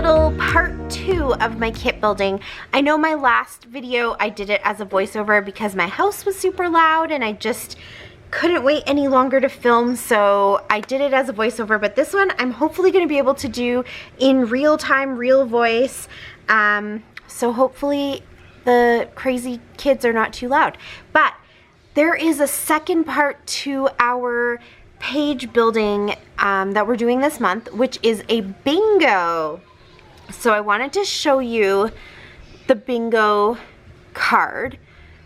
little part 2 of my kit building. I know my last video I did it as a voiceover because my house was super loud and I just couldn't wait any longer to film, so I did it as a voiceover, but this one I'm hopefully going to be able to do in real time, real voice, so hopefully the crazy kids are not too loud. But there is a second part to our page building that we're doing this month, which is a bingo. So I wanted to show you the bingo card.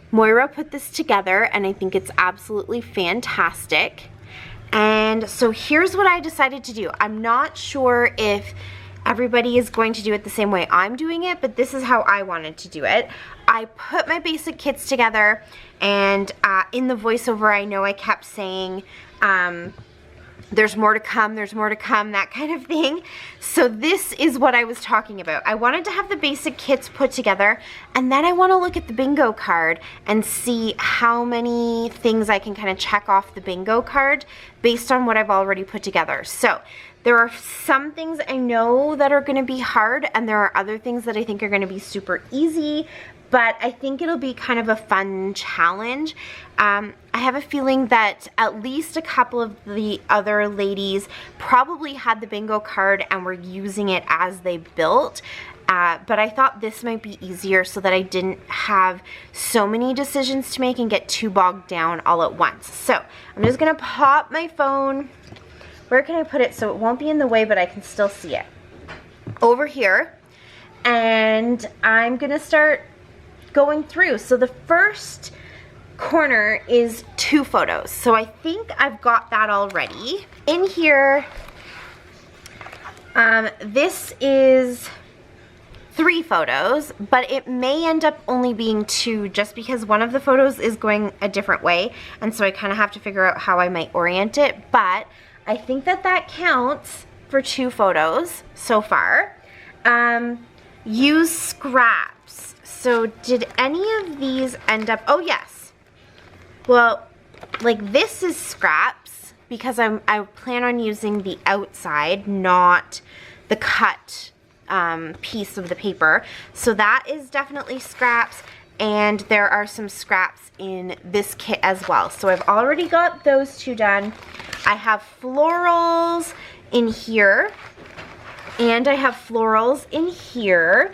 Moira put this together and I think it's absolutely fantastic. And so here's what I decided to do. I'm not sure if everybody is going to do it the same way I'm doing it, but this is how I wanted to do it. I put my basic kits together, and in the voiceover I know I kept saying there's more to come, that kind of thing. So this is what I was talking about. I wanted to have the basic kits put together, and then I want to look at the bingo card and see how many things I can kind of check off the bingo card based on what I've already put together. So there are some things I know that are going to be hard, and there are other things that I think are going to be super easy, but I think it'll be kind of a fun challenge. I have a feeling that at least a couple of the other ladies probably had the bingo card and were using it as they built, but I thought this might be easier so that I didn't have so many decisions to make and get too bogged down all at once. So I'm just gonna pop my phone. Where can I put it so it won't be in the way but I can still see it? Over here. And I'm gonna start going through. So the first corner is 2 photos. So I think I've got that already. In here, this is 3 photos, but it may end up only being 2 just because one of the photos is going a different way, and so I kind of have to figure out how I might orient it, but I think that that counts for 2 photos so far. Use scraps. So did any of these end up, oh yes. Well, like this is scraps because I plan on using the outside, not the cut piece of the paper. So that is definitely scraps, and there are some scraps in this kit as well. So I've already got those 2 done. I have florals in here, and I have florals in here.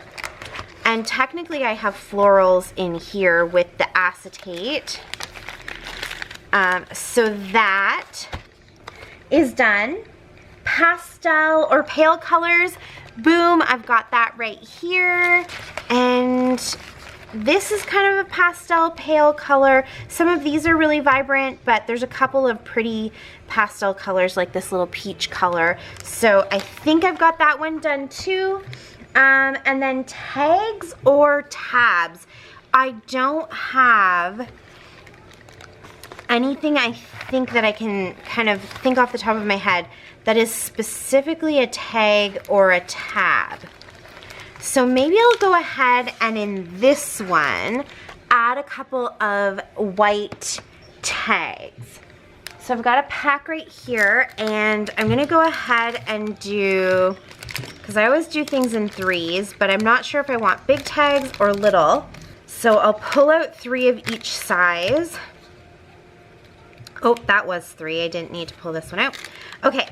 And technically I have florals in here with the acetate. So that is done. Pastel or pale colors, boom, I've got that right here. And this is kind of a pastel pale color. Some of these are really vibrant, but there's a couple of pretty pastel colors like this little peach color. So I think I've got that one done too. And then tags or tabs. I don't have anything I think that I can kind of think off the top of my head that is specifically a tag or a tab. So maybe I'll go ahead and in this one add a couple of white tags. So I've got a pack right here, and I'm gonna go ahead and do, because I always do things in 3s, but I'm not sure if I want big tags or little. So I'll pull out 3 of each size. Oh, that was 3. I didn't need to pull this one out. Okay.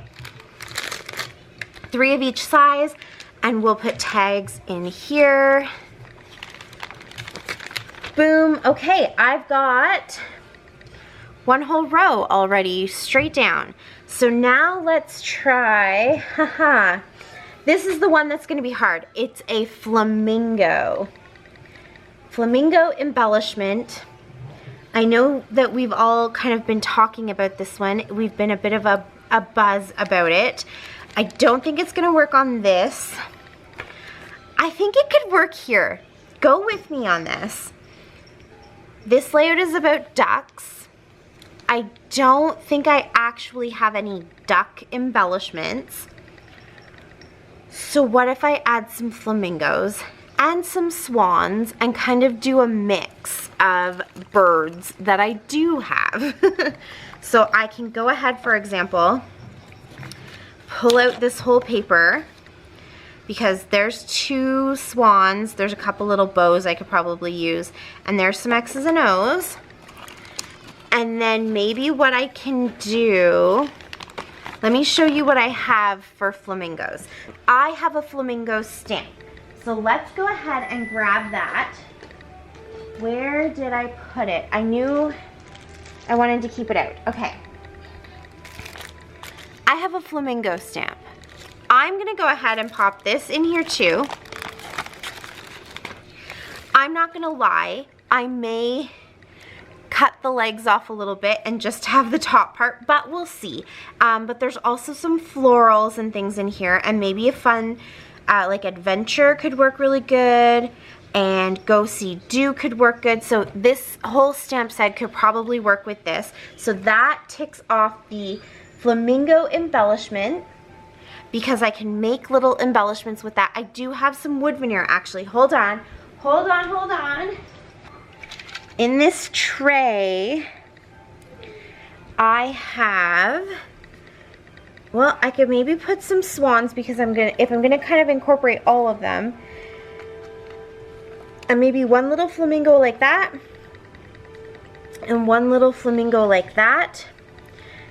3 of each size, and we'll put tags in here. Boom. Okay, I've got 1 whole row already straight down. So now let's try, haha. This is the one that's going to be hard. It's a flamingo. Flamingo embellishment. I know that we've all kind of been talking about this one. We've been a bit of a buzz about it. I don't think it's going to work on this. I think it could work here. Go with me on this. This layout is about ducks. I don't think I actually have any duck embellishments. So what if I add some flamingos and some swans and kind of do a mix of birds that I do have? So I can go ahead, for example, pull out this whole paper, because there's 2 swans, there's a couple little bows I could probably use, and there's some X's and O's. And then maybe what I can do, let me show you what I have for flamingos. I have a flamingo stamp. So let's go ahead and grab that. Where did I put it? I knew I wanted to keep it out. Okay. I have a flamingo stamp. I'm gonna go ahead and pop this in here too. I'm not gonna lie, I may cut the legs off a little bit and just have the top part, but we'll see. But there's also some florals and things in here, and maybe a fun like adventure could work really good, and go see do could work good. So this whole stamp set could probably work with this. So that ticks off the flamingo embellishment, because I can make little embellishments with that. I do have some wood veneer actually. Hold on. Hold on, hold on. In this tray, I have, well, I could maybe put some swans, because if I'm gonna kind of incorporate all of them, and maybe one little flamingo like that, and one little flamingo like that.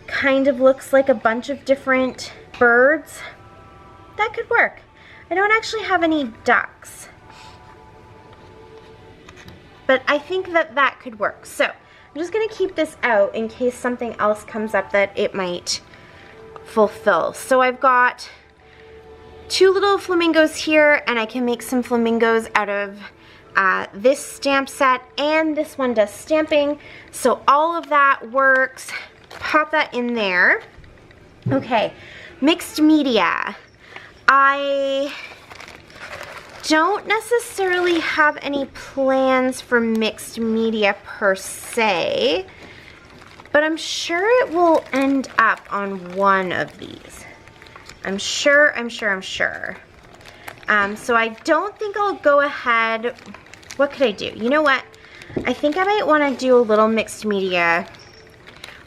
Kind of looks like a bunch of different birds. That could work. I don't actually have any ducks, but I think that that could work. So I'm just gonna keep this out in case something else comes up that it might fulfill. So I've got 2 little flamingos here, and I can make some flamingos out of this stamp set, and this one does stamping. So all of that works. Pop that in there. Okay, mixed media. I don't necessarily have any plans for mixed media per se, but I'm sure it will end up on one of these. I'm sure. So I don't think I'll go ahead. What could I do? You know what? I think I might want to do a little mixed media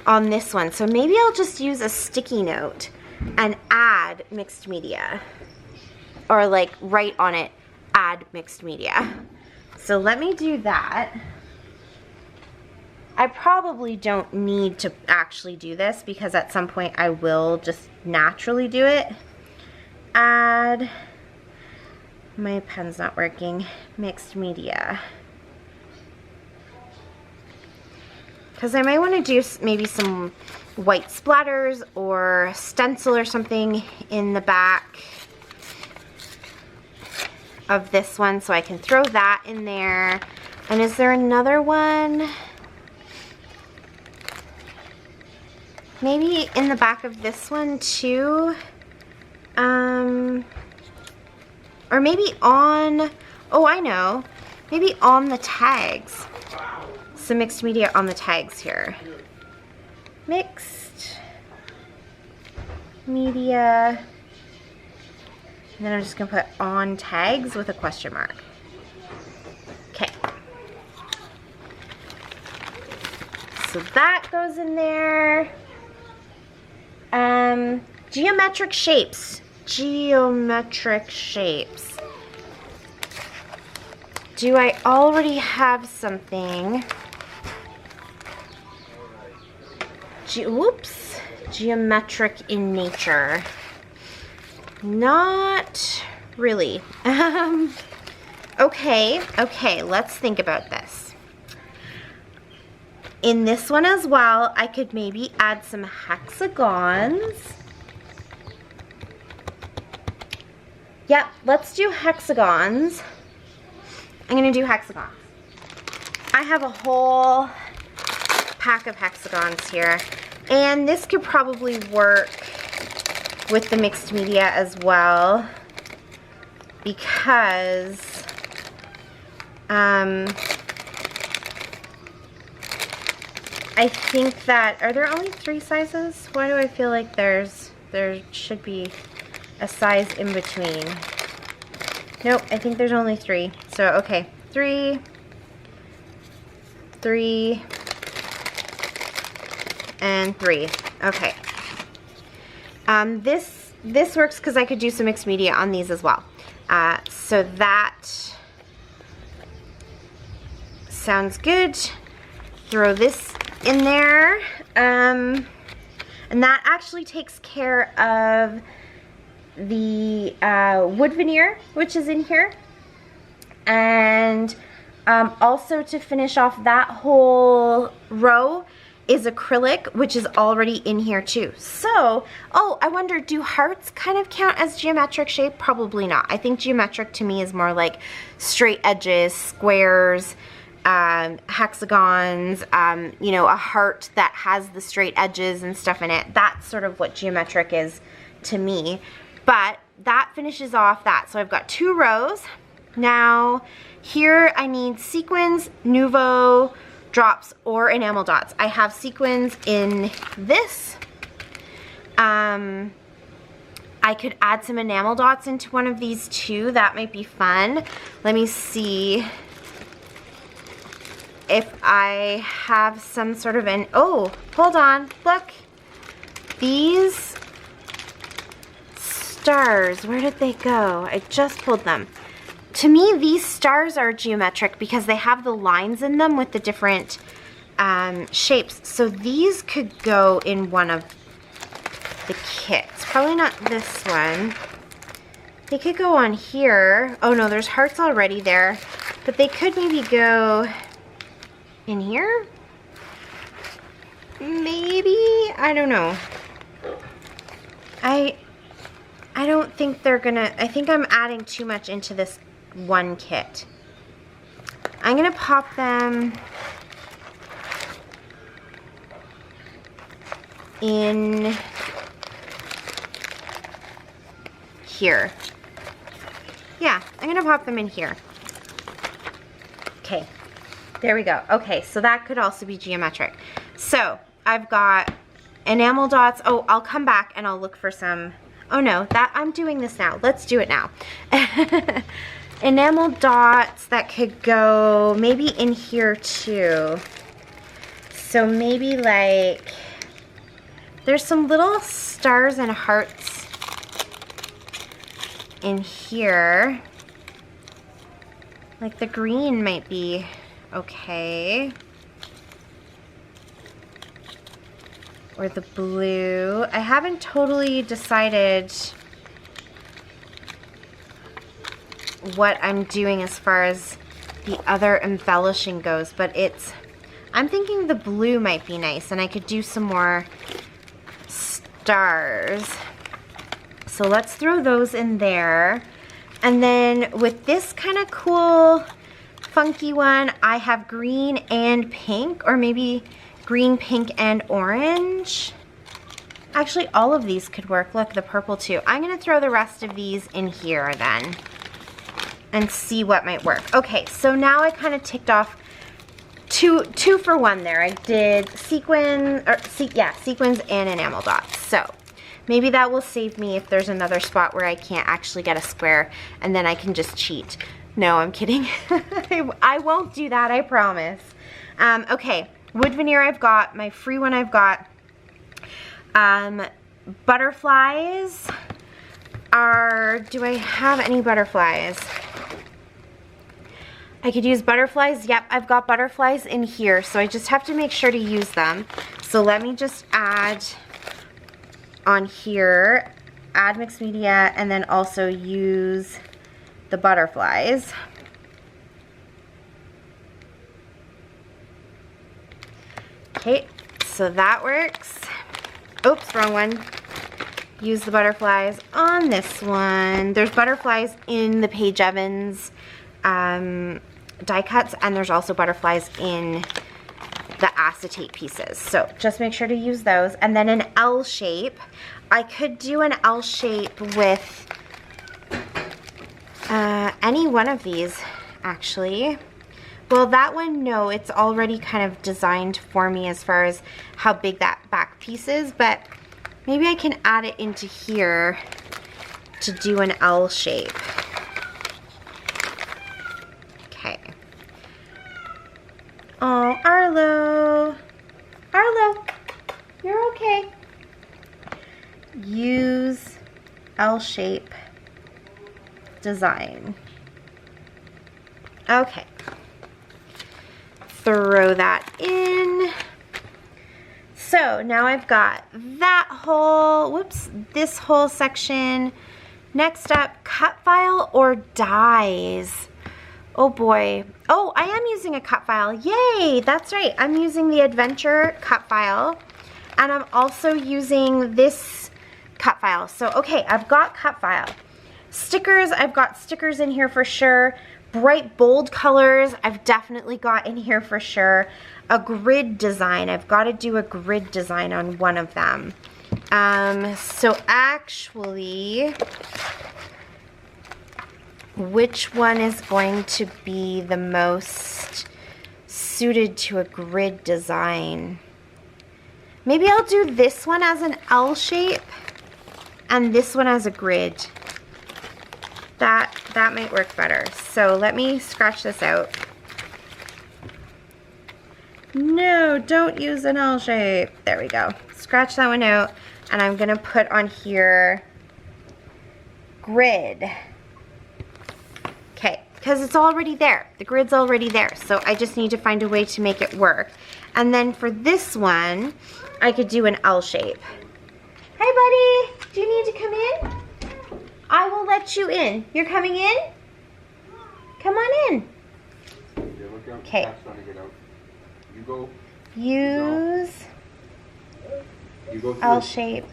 on this one. So maybe I'll just use a sticky note and add mixed media, or like write on it, add mixed media. So let me do that. I probably don't need to actually do this, because at some point I will just naturally do it. Add, my pen's not working, mixed media. Because I might want to do maybe some white splatters or stencil or something in the back of this one, so I can throw that in there. And is there another one? Maybe in the back of this one too? Or maybe on, oh I know, maybe on the tags. Some mixed media on the tags here. Mixed media. And then I'm just gonna put on tags with a question mark. Okay. So that goes in there. Geometric shapes. Geometric shapes. Do I already have something? Whoops. Geometric in nature. Not really. Okay, let's think about this. In this one as well, I could maybe add some hexagons. Yep, let's do hexagons. I'm gonna do hexagons. I have a whole pack of hexagons here, and this could probably work with the mixed media as well, because I think that, are there only 3 sizes? Why do I feel like there should be a size in between? Nope, I think there's only 3. So, okay, 3, and 3. Okay. This works because I could do some mixed media on these as well. So that sounds good. Throw this in there. And that actually takes care of the wood veneer, which is in here. And also to finish off that whole row is acrylic, which is already in here too. So, oh, I wonder, do hearts kind of count as geometric shape? Probably not. I think geometric to me is more like straight edges, squares, hexagons, you know, a heart that has the straight edges and stuff in it. That's sort of what geometric is to me. But that finishes off that. So I've got 2 rows. Now here I need sequins, nouveau, drops, or enamel dots. I have sequins in this. I could add some enamel dots into one of these too. That might be fun. Let me see if I have some sort of an, oh, hold on, look. These stars, where did they go? I just pulled them. To me, these stars are geometric because they have the lines in them with the different shapes. So these could go in one of the kits. Probably not this one. They could go on here. Oh no, there's hearts already there. But they could maybe go in here? Maybe? I don't know. I don't think they're gonna, I think I'm adding too much into this one kit. I'm gonna pop them in here. Yeah, I'm gonna pop them in here. Okay, there we go. Okay, so that could also be geometric. So I've got enamel dots. Oh, I'll come back and I'll look for some. Oh no, that I'm doing this now. Let's do it now. Enamel dots that could go maybe in here too. So maybe like, there's some little stars and hearts in here. Like the green might be okay. Or the blue. I haven't totally decided what I'm doing as far as the other embellishing goes, but I'm thinking the blue might be nice, and I could do some more stars. So let's throw those in there. And then with this kind of cool, funky one, I have green and pink, or maybe green, pink, and orange. Actually, all of these could work. Look, the purple too. I'm gonna throw the rest of these in here then and see what might work. Okay, so now I kind of ticked off two for one there. I did sequins and enamel dots. So maybe that will save me if there's another spot where I can't actually get a square, and then I can just cheat. No, I'm kidding. I won't do that, I promise. Okay, wood veneer I've got, my free one I've got. Butterflies are, do I have any butterflies? I could use butterflies. Yep, I've got butterflies in here, so I just have to make sure to use them. So let me just add on here, add mixed media, and then also use the butterflies. Okay, so that works. Oops, wrong one. Use the butterflies on this one. There's butterflies in the Paige Evans die cuts, and there's also butterflies in the acetate pieces. So just make sure to use those. And then an L shape. I could do an L shape with any one of these, actually. Well, that one, no, it's already kind of designed for me as far as how big that back piece is, but maybe I can add it into here to do an L shape. Okay. Oh, Arlo. Arlo, you're okay. Use L shape design. Okay. Throw that in. So now I've got that whole, this whole section. Next up, cut file or dies. Oh boy. Oh, I am using a cut file. Yay, that's right. I'm using the Adventure cut file. And I'm also using this cut file. So, okay, I've got cut file. Stickers, I've got stickers in here for sure. Bright, bold colors, I've definitely got in here for sure. A grid design, I've got to do a grid design on one of them. So actually, which one is going to be the most suited to a grid design? Maybe I'll do this one as an L shape and this one as a grid. That might work better. So let me scratch this out. No, don't use an L shape. There we go. Scratch that one out, and I'm gonna put on here grid. Okay, because it's already there. The grid's already there, so I just need to find a way to make it work. And then for this one, I could do an L shape. Hey buddy, do you need to come in? I will let you in. You're coming in? Come on in. Okay. You go. Use You go L shape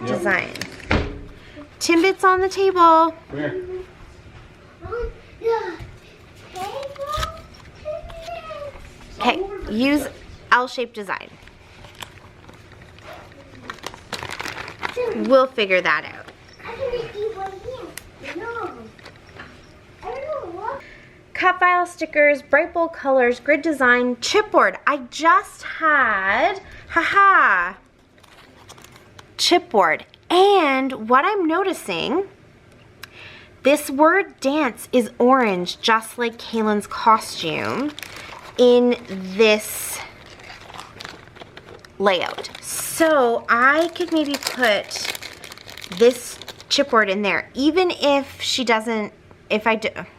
design. Timbits on the table. Come here. Okay, use L shape design. We'll figure that out. Cut file, stickers, bright bold colors, grid design, chipboard. I just had, chipboard. And what I'm noticing, this word dance is orange, just like Kaylin's costume in this layout. So I could maybe put this chipboard in there, even if she doesn't,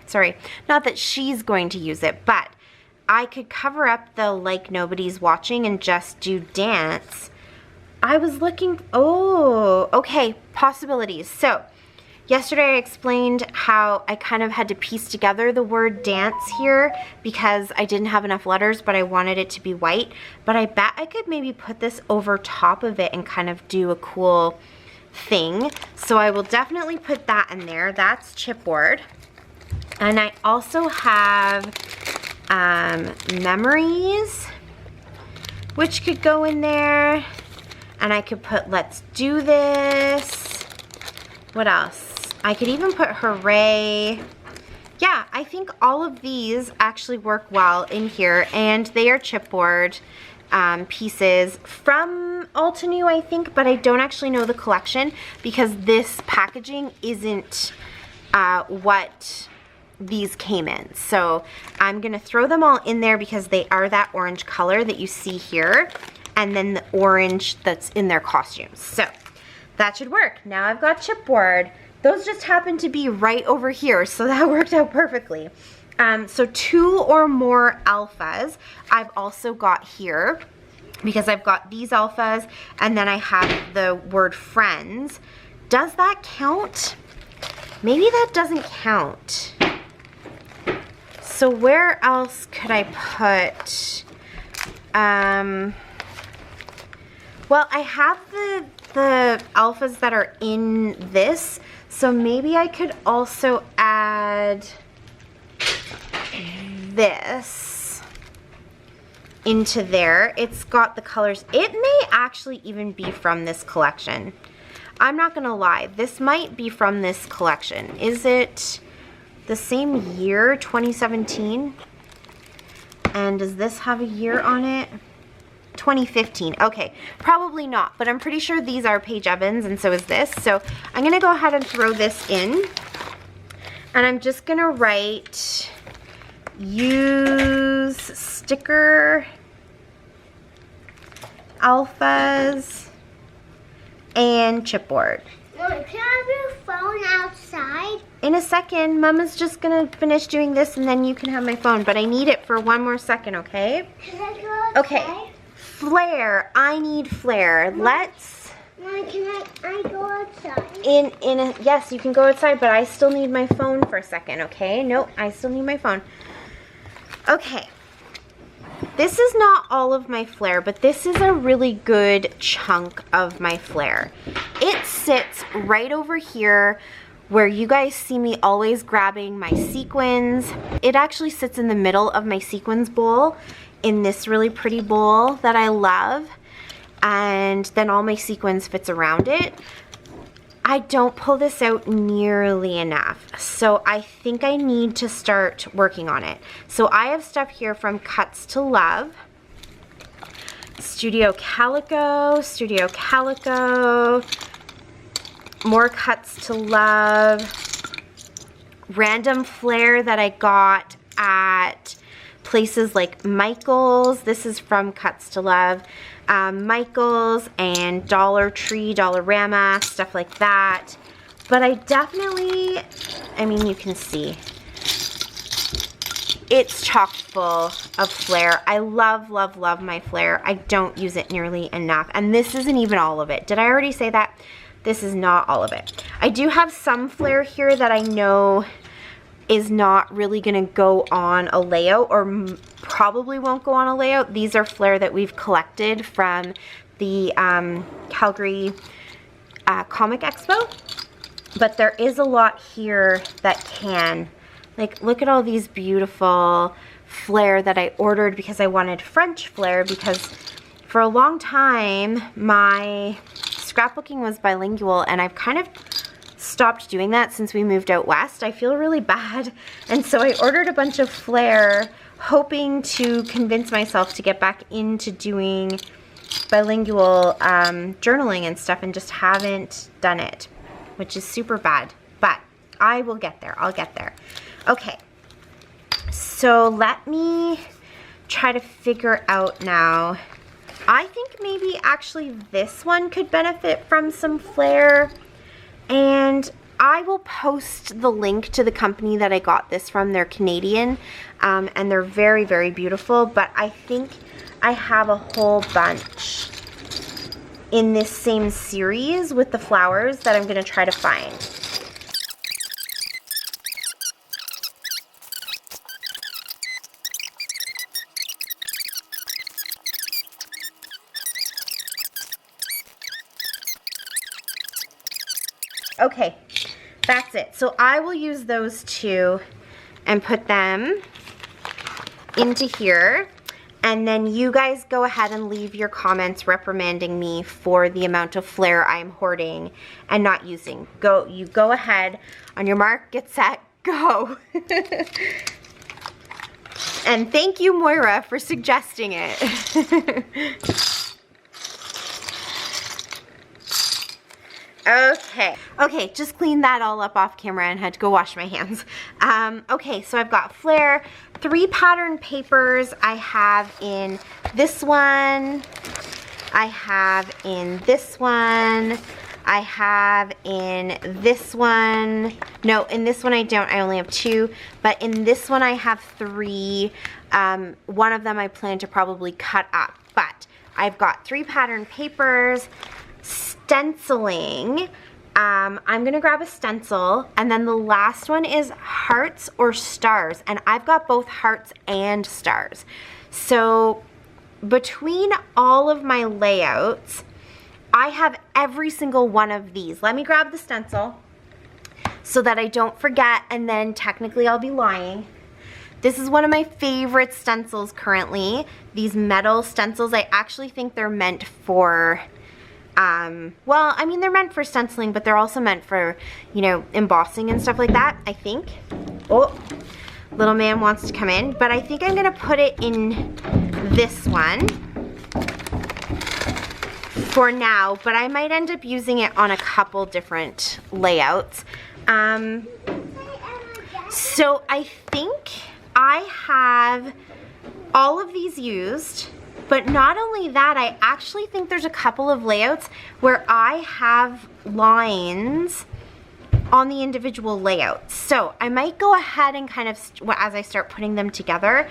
sorry, not that she's going to use it, but I could cover up the like nobody's watching and just do dance. I was looking, oh, okay, possibilities. So yesterday I explained how I kind of had to piece together the word dance here because I didn't have enough letters, but I wanted it to be white. But I bet I could maybe put this over top of it and kind of do a cool thing. So I will definitely put that in there. That's chipboard. And I also have memories, which could go in there. And I could put let's do this. What else? I could even put hooray. Yeah, I think all of these actually work well in here, and they are chipboard pieces from Altenew, I think, but I don't actually know the collection because this packaging isn't what these came in. So I'm gonna throw them all in there because they are that orange color that you see here, and then the orange that's in their costumes. So that should work. Now I've got chipboard. Those just happen to be right over here, so that worked out perfectly. So 2 or more alphas I've also got here because I've got these alphas and then I have the word friends. Does that count? Maybe that doesn't count. So where else could I put, well, I have the alphas that are in this, so maybe I could also add this into there. It's got the colors. It may actually even be from this collection. I'm not gonna lie, this might be from this collection. Is it the same year, 2017? And does this have a year on it? 2015. Okay, probably not, but I'm pretty sure these are Paige Evans and so is this. So I'm gonna go ahead and throw this in, and I'm just gonna write use sticker alphas and chipboard. Mom, can I have your phone outside? In a second, Mama's just gonna finish doing this and then you can have my phone, but I need it for one more second, okay? Can I go outside? Okay, flare, I need flare. Let's, Mom, can I go outside? yes, you can go outside, but I still need my phone for a second, okay? Nope, I still need my phone. Okay, this is not all of my flare, but this is a really good chunk of my flare. It sits right over here where you guys see me always grabbing my sequins. It actually sits in the middle of my sequins bowl in this really pretty bowl that I love. And then all my sequins fits around it. I don't pull this out nearly enough, so I think I need to start working on it. So I have stuff here from Cuts to Love, Studio Calico, more Cuts to Love, random flare that I got at places like Michael's. This is from Cuts to Love. Michael's and Dollar Tree, Dollarama, stuff like that. But I definitely, I mean, you can see, it's chock full of flare. I love, love, love my flare. I don't use it nearly enough. And this isn't even all of it. Did I already say that? This is not all of it. I do have some flare here that I know is not really gonna go on a layout, or probably won't go on a layout. These are flare that we've collected from the Calgary Comic Expo, but there is a lot here that can. Like, look at all these beautiful flare that I ordered because I wanted French flare, because for a long time my scrapbooking was bilingual and I've kind of stopped doing that since we moved out west. I feel really bad, and so I ordered a bunch of flare hoping to convince myself to get back into doing bilingual journaling and stuff, and just haven't done it, which is super bad, but I will get there. I'll get there. Okay, so let me try to figure out now. I think maybe actually this one could benefit from some flare. And I will post the link to the company that I got this from. They're Canadian, and they're very, very beautiful. But I think I have a whole bunch in this same series with the flowers that I'm going to try to find. Okay, that's it. So I will use those two and put them into here. And then you guys go ahead and leave your comments reprimanding me for the amount of flare I'm hoarding and not using. You go ahead, on your mark, get set, go. And thank you, Moira, for suggesting it. Okay, just cleaned that all up off camera and had to go wash my hands. Okay, so I've got flare, 3 pattern papers. I have in this one, I have in this one, I have in this one. No, in this one I don't, I only have 2, but in this one I have 3. One of them I plan to probably cut up, but I've got 3 pattern papers. Stenciling, I'm gonna grab a stencil, and then the last one is hearts or stars, and I've got both hearts and stars. So between all of my layouts, I have every single one of these. Let me grab the stencil so that I don't forget, and then technically I'll be lying. This is one of my favorite stencils currently. These metal stencils, I actually think they're meant for well, I mean, they're meant for stenciling, but they're also meant for, you know, embossing and stuff like that, I think. Oh, little man wants to come in, but I think I'm gonna put it in this one for now, but I might end up using it on a couple different layouts. So I think I have all of these used. But not only that, I actually think there's a couple of layouts where I have lines on the individual layouts. So I might go ahead and kind of, as I start putting them together,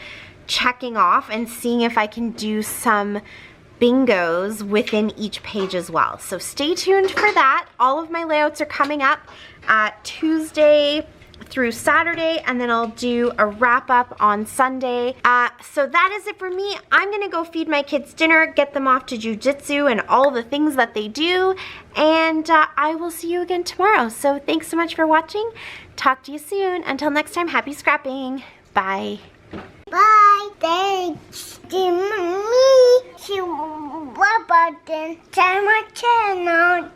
checking off and seeing if I can do some bingos within each page as well. So stay tuned for that. All of my layouts are coming up Tuesday through Saturday, and then I'll do a wrap up on Sunday. So that is it for me. I'm gonna go feed my kids dinner, get them off to jujitsu and all the things that they do, and I will see you again tomorrow. So thanks so much for watching. Talk to you soon. Until next time, happy scrapping. Bye. Bye. Thanks to me. What about the channel?